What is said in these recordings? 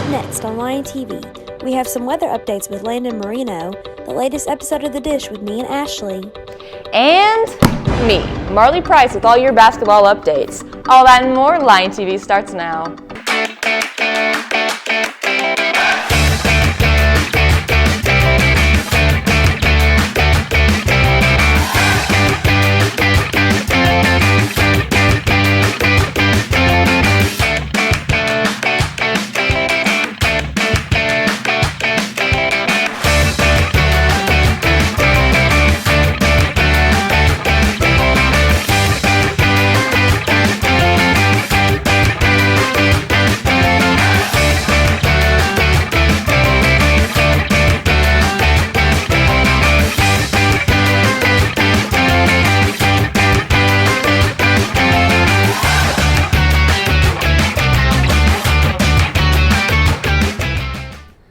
Up next on Lion TV, we have some weather updates with Landon Marino, the latest episode of The Dish with me and Ashley. And me, Marley Price, with all your basketball updates. All that and more, Lion TV starts now.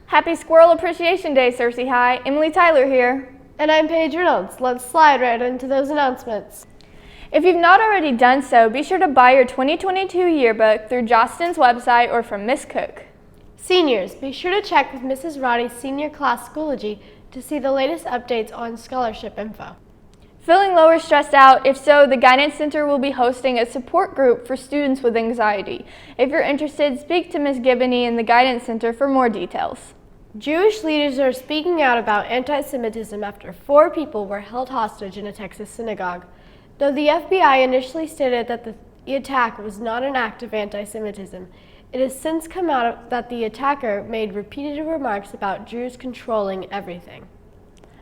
Happy Squirrel Appreciation Day, Searcy High. Emily Tyler here. And I'm Paige Reynolds. Let's slide right into those announcements. If you've not already done so, be sure to buy your 2022 yearbook through Jostin's website or from Miss Cook. Seniors, be sure to check with Mrs. Roddy's Senior Class Schoology to see the latest updates on scholarship info. Feeling low or stressed out? If so, the Guidance Center will be hosting a support group for students with anxiety. If you're interested, speak to Ms. Gibney in the Guidance Center for more details. Jewish leaders are speaking out about anti-Semitism after 4 people were held hostage in a Texas synagogue. Though the FBI initially stated that the attack was not an act of anti-Semitism, it has since come out that the attacker made repeated remarks about Jews controlling everything.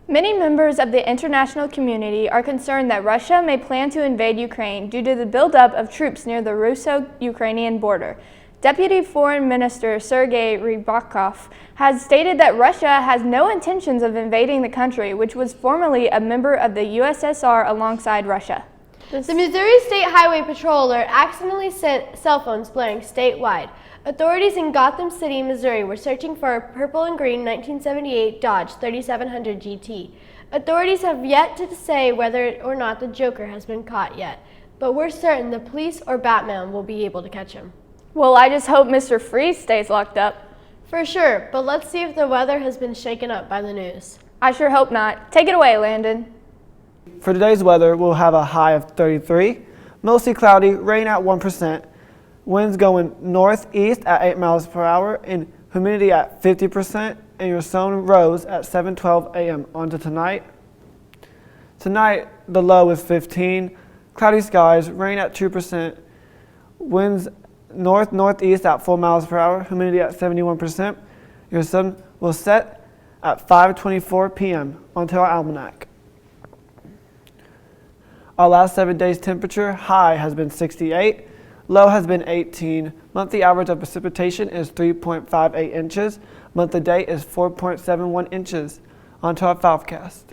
Many members of the international community are concerned that Russia may plan to invade Ukraine due to the buildup of troops near the Russo-Ukrainian border. Deputy Foreign Minister Sergei Rybakov has stated that Russia has no intentions of invading the country, which was formerly a member of the USSR alongside Russia. The Missouri State Highway Patroller accidentally sent cell phones blaring statewide. Authorities in Gotham City, Missouri were searching for a purple and green 1978 Dodge 3700 GT. Authorities have yet to say whether or not the Joker has been caught yet, but we're certain the police or Batman will be able to catch him. Well, I just hope Mr. Freeze stays locked up. For sure, but let's see if the weather has been shaken up by the news. I sure hope not. Take it away, Landon. For today's weather, we'll have a high of 33, mostly cloudy, rain at 1%, winds going northeast at 8 miles per hour, and humidity at 50%, and your sun rose at 7:12 a.m. On to tonight. Tonight, the low is 15, cloudy skies, rain at 2%, winds northeast at 4 miles per hour, humidity at 71%. Your sun will set at 5:24 p.m. onto our almanac. Our last 7 days temperature, high has been 68, low has been 18, monthly average of precipitation is 3.58 inches, month to date is 4.71 inches. Onto our forecast.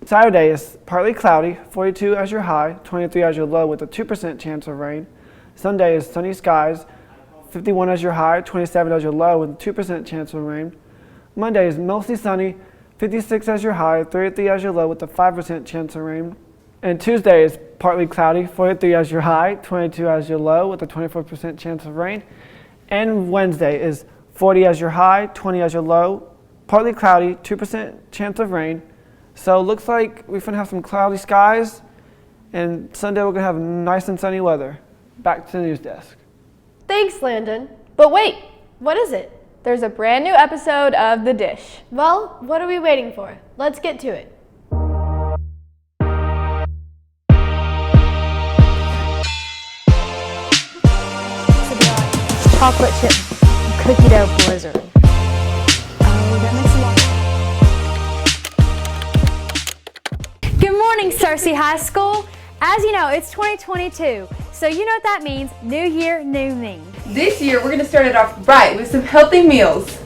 Saturday is partly cloudy, 42 as your high, 23 as your low with a 2% chance of rain. Sunday is sunny skies, 51 as your high, 27 as your low with a 2% chance of rain. Monday is mostly sunny, 56 as your high, 33 as your low with a 5% chance of rain. And Tuesday is partly cloudy, 43 as your high, 22 as your low with a 24% chance of rain. And Wednesday is 40 as your high, 20 as your low, partly cloudy, 2% chance of rain. So it looks like we're going to have some cloudy skies, and Sunday we're going to have nice and sunny weather. Back to the news desk. Thanks, Landon. But wait, What is it? there's a brand new episode of The Dish. Well, what are we waiting for? Let's get to it. Chocolate chip cookie dough blizzard. Oh, that makes a lot. Good morning, Searcy High School. As you know, it's 2022, so you know what that means. New year, new me. This year, we're going to start it off right with some healthy meals.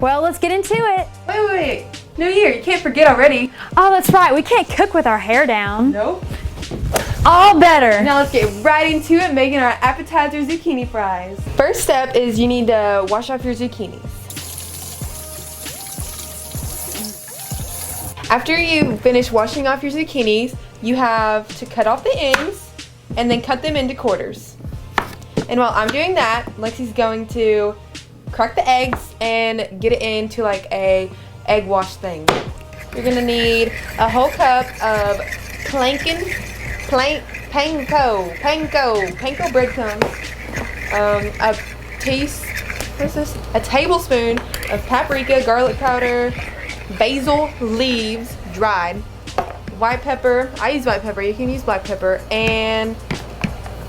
Well, let's get into it. Wait. New year, you can't forget already. Oh, that's right. We can't cook with our hair down. Nope. All better. Now let's get right into it, making our appetizer zucchini fries. First step is you need to wash off your zucchinis. After you finish washing off your zucchinis, you have to cut off the ends and then cut them into quarters. And while I'm doing that, Lexi's going to crack the eggs and get it into like a egg wash thing. You're gonna need a whole cup of panko breadcrumbs, a tablespoon of paprika, garlic powder, basil leaves, dried, white pepper, I use white pepper, you can use black pepper, and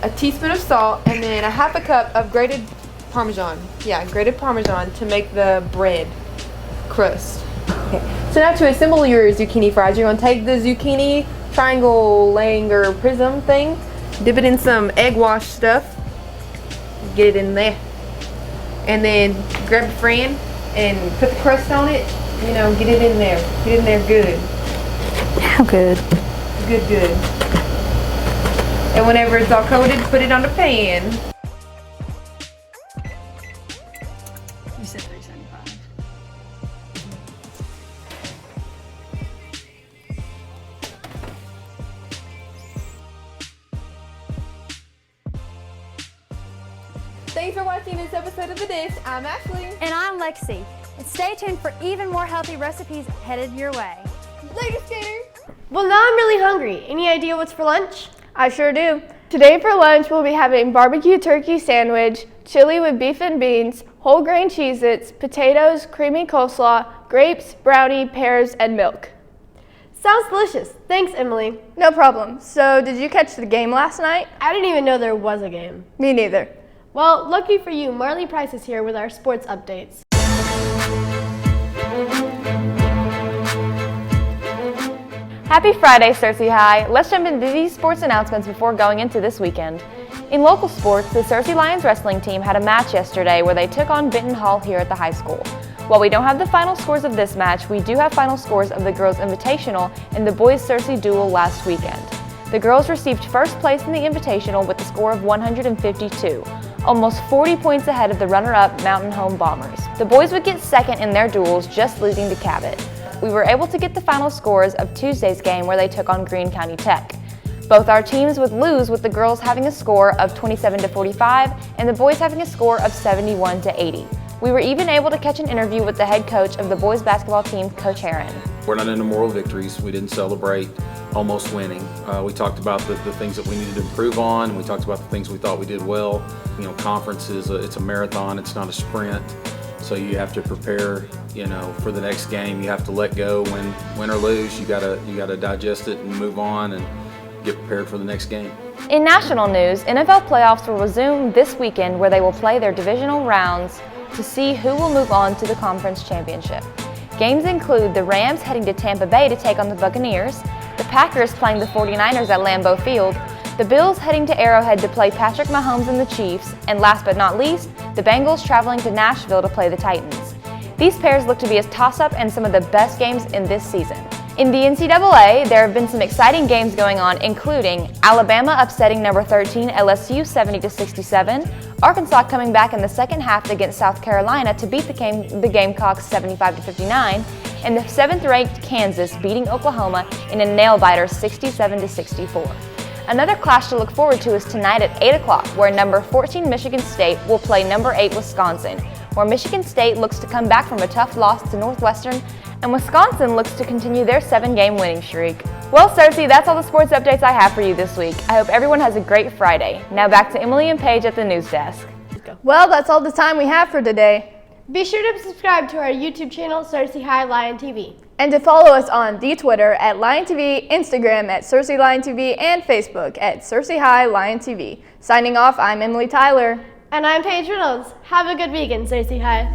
a teaspoon of salt, and then a half a cup of grated Parmesan. Yeah, grated Parmesan to make the bread crust. Okay, so now to assemble your zucchini fries, you're gonna take the zucchini triangle or prism thing, dip it in some egg wash stuff, get it in there, and then grab a friend and put the crust on it, you know, get it in there good. How good? Good. And whenever it's all coated, put it on the pan. You said $3.75. Thanks for watching this episode of The Dish. I'm Ashley. And I'm Lexi. And stay tuned for even more healthy recipes headed your way. Later, Skater. Well, now I'm really hungry. Any idea what's for lunch? I sure do. Today for lunch, we'll be having barbecue turkey sandwich, chili with beef and beans, whole grain Cheez-Its, potatoes, creamy coleslaw, grapes, brownie, pears, and milk. Sounds delicious. Thanks, Emily. No problem. So, did you catch the game last night? I didn't even know there was a game. Me neither. Well, lucky for you, Marley Price is here with our sports updates. Happy Friday, Searcy High. Let's jump into these sports announcements before going into this weekend. In local sports, the Searcy Lions wrestling team had a match yesterday where they took on Benton Hall here at the high school. While we don't have the final scores of this match, we do have final scores of the girls' invitational and the boys' Searcy duel last weekend. The girls received first place in the invitational with a score of 152, almost 40 points ahead of the runner-up Mountain Home Bombers. The boys would get second in their duels, just losing to Cabot. We were able to get the final scores of Tuesday's game where they took on Greene County Tech. Both our teams would lose, with the girls having a score of 27-45 and the boys having a score of 71-80. We were even able to catch an interview with the head coach of the boys basketball team, Coach Heron. We're not into moral victories. We didn't celebrate almost winning. We talked about the things that we needed to improve on, and we talked about the things we thought we did well. You know, conference it's a marathon, it's not a sprint. So you have to prepare, you know, for the next game. You have to let go, win or lose. You gotta digest it and move on and get prepared for the next game. In national news, NFL playoffs will resume this weekend where they will play their divisional rounds to see who will move on to the conference championship. Games include the Rams heading to Tampa Bay to take on the Buccaneers, the Packers playing the 49ers at Lambeau Field, the Bills heading to Arrowhead to play Patrick Mahomes and the Chiefs, and last but not least, the Bengals traveling to Nashville to play the Titans. These pairs look to be a toss-up and some of the best games in this season. In the NCAA, there have been some exciting games going on, including Alabama upsetting number 13 LSU 70-67, Arkansas coming back in the second half against South Carolina to beat the Gamecocks 75-59, and the 7th-ranked Kansas beating Oklahoma in a nail-biter 67-64. Another clash to look forward to is tonight at 8 o'clock, where number 14 Michigan State will play number 8 Wisconsin, where Michigan State looks to come back from a tough loss to Northwestern, and Wisconsin looks to continue their 7-game winning streak. Well, Cersei, that's all the sports updates I have for you this week. I hope everyone has a great Friday. Now back to Emily and Paige at the news desk. Well, that's all the time we have for today. Be sure to subscribe to our YouTube channel, Searcy High Lion TV. And to follow us on the Twitter at Lion TV, Instagram at Searcy Lion TV, and Facebook at Searcy High Lion TV. Signing off, I'm Emily Tyler. And I'm Paige Reynolds. Have a good weekend, Searcy High.